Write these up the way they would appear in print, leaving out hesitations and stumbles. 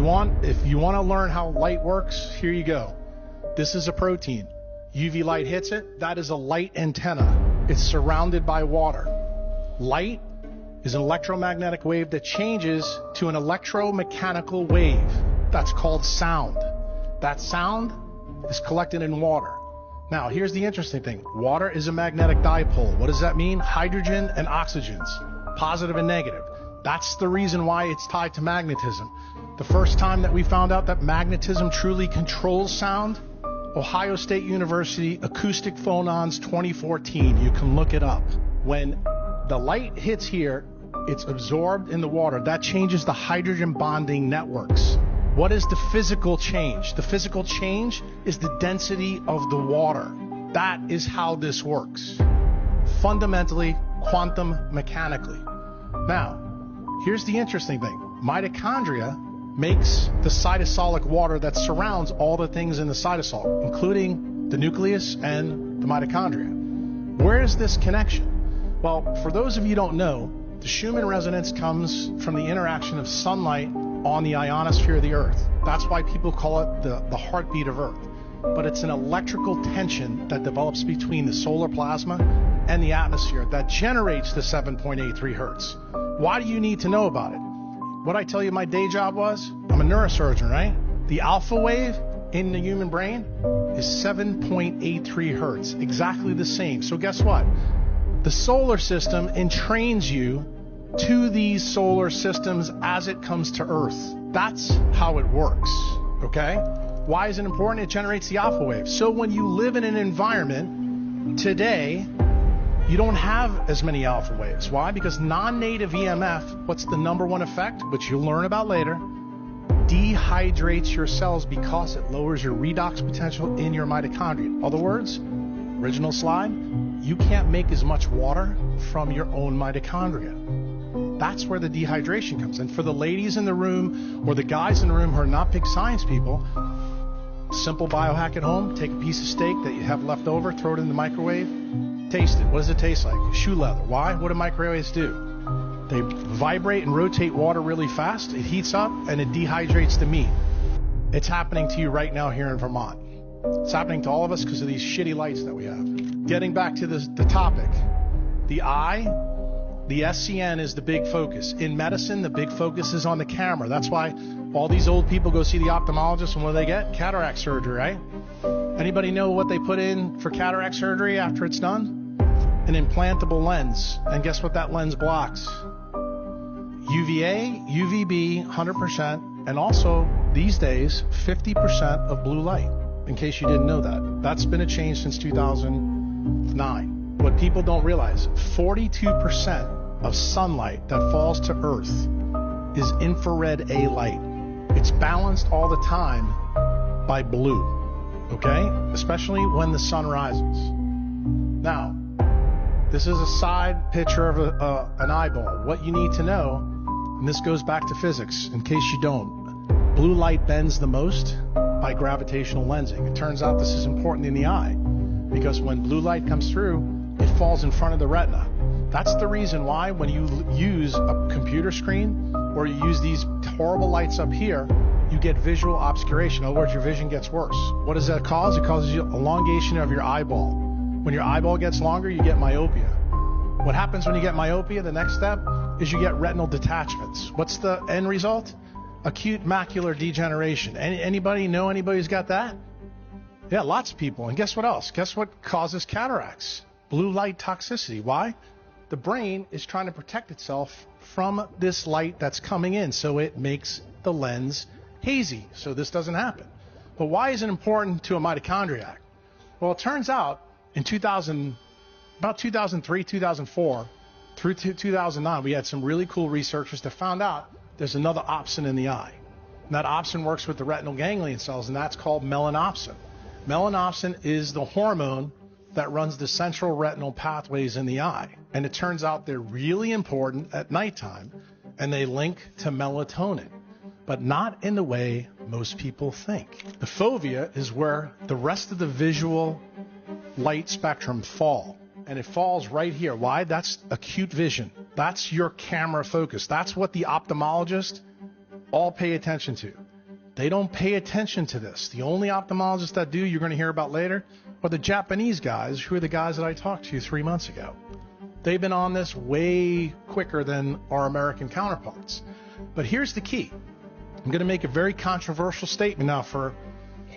if you want to learn how light works, here you go. This is a protein. UV light hits it. That is a light antenna. It's surrounded by water. Light is an electromagnetic wave that changes to an electromechanical wave. That's called sound. That sound is collected in water. Now, here's the interesting thing. Water is a magnetic dipole. What does that mean? Hydrogen and oxygens, positive and negative. That's the reason why it's tied to magnetism. The first time that we found out that magnetism truly controls sound, Ohio State University Acoustic Phonons 2014. You can look it up. When the light hits here, it's absorbed in the water. That changes the hydrogen bonding networks. What is the physical change? The physical change is the density of the water. That is how this works. Fundamentally, quantum mechanically. Now, here's the interesting thing. Mitochondria makes the cytosolic water that surrounds all the things in the cytosol, including the nucleus and the mitochondria. Where is this connection? Well, for those of you who don't know, the Schumann resonance comes from the interaction of sunlight on the ionosphere of the Earth. That's why people call it the heartbeat of Earth. But it's an electrical tension that develops between the solar plasma and the atmosphere that generates the 7.83 hertz. Why do you need to know about it? What I tell you my day job was, I'm a neurosurgeon, right? The alpha wave in the human brain is 7.83 hertz, exactly the same. So guess what? The solar system entrains you to these solar systems as it comes to Earth. That's how it works, okay? Why is it important? It generates the alpha wave. So when you live in an environment today, you don't have as many alpha waves. Why? Because non-native EMF, what's the number one effect, which you'll learn about later, dehydrates your cells because it lowers your redox potential in your mitochondria. In other words, original slide, you can't make as much water from your own mitochondria. That's where the dehydration comes. And for the ladies in the room or the guys in the room who are not big science people, simple biohack at home, take a piece of steak that you have left over, throw it in the microwave, taste it. What does it taste like? Shoe leather. Why? What do microwaves do? They vibrate and rotate water really fast. It heats up and it dehydrates the meat. It's happening to you right now here in Vermont. It's happening to all of us because of these shitty lights that we have. Getting back to the topic, the eye, the SCN is the big focus. In medicine, the big focus is on the camera. That's why all these old people go see the ophthalmologist, and what do they get? Cataract surgery, right? Anybody know what they put in for cataract surgery after it's done? An implantable lens. And guess what that lens blocks? UVA, UVB, 100%, and also, these days, 50% of blue light, in case you didn't know that. That's been a change since 2009. What people don't realize, 42% of sunlight that falls to Earth is infrared A light. It's balanced all the time by blue, okay? Especially when the sun rises. Now, this is a side picture of an eyeball. What you need to know, and this goes back to physics, in case you don't, blue light bends the most by gravitational lensing. It turns out this is important in the eye, because when blue light comes through, it falls in front of the retina. That's the reason why when you use a computer screen or you use these horrible lights up here, you get visual obscuration. In other words, your vision gets worse. What does that cause? It causes elongation of your eyeball. When your eyeball gets longer, you get myopia. What happens when you get myopia? The next step is you get retinal detachments. What's the end result? Acute macular degeneration. Anybody know anybody who's got that? Yeah, lots of people. And guess what else? Guess what causes cataracts? Blue light toxicity. Why? The brain is trying to protect itself from this light that's coming in, so it makes the lens hazy, so this doesn't happen. But why is it important to a mitochondriac? Well, it turns out in about 2003, 2004, through 2009, we had some really cool researchers that found out there's another opsin in the eye. And that opsin works with the retinal ganglion cells, and that's called melanopsin. Melanopsin is the hormone that runs the central retinal pathways in the eye. And it turns out they're really important at nighttime, and they link to melatonin, but not in the way most people think. The fovea is where the rest of the visual light spectrum fall, and it falls right here. Why? That's acute vision. That's your camera focus. That's what the ophthalmologist all pay attention to. They don't pay attention to this. The only ophthalmologists that do, you're going to hear about later, are the Japanese guys, who are the guys that I talked to 3 months ago. They've been on this way quicker than our American counterparts. But here's the key. I'm going to make a very controversial statement now for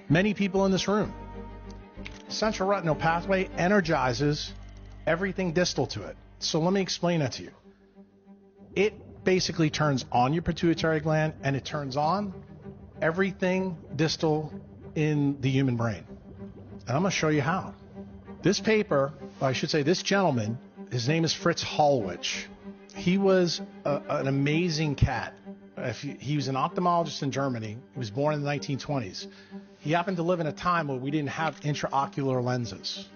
many people in this room. Central retinal pathway energizes everything distal to it. So let me explain that to you. It basically turns on your pituitary gland, and it turns on everything distal in the human brain. And I'm going to show you how. This paper, I should say this gentleman, his name is Fritz Hollwich. He was an amazing cat. He was an ophthalmologist in Germany. He was born in the 1920s. He happened to live in a time where we didn't have intraocular lenses.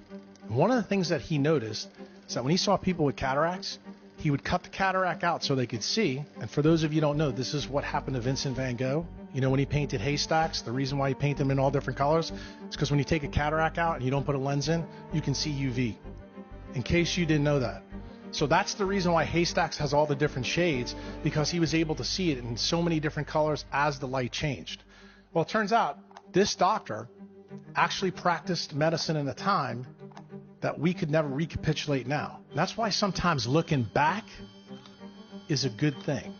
And one of the things that he noticed is that when he saw people with cataracts, he would cut the cataract out so they could see. And for those of you who don't know, this is what happened to Vincent van Gogh. You know, when he painted haystacks, the reason why he painted them in all different colors is because when you take a cataract out and you don't put a lens in, you can see UV. In case you didn't know that. So that's the reason why haystacks has all the different shades, because he was able to see it in so many different colors as the light changed. Well, it turns out this doctor actually practiced medicine in a time that we could never recapitulate now. That's why sometimes looking back is a good thing.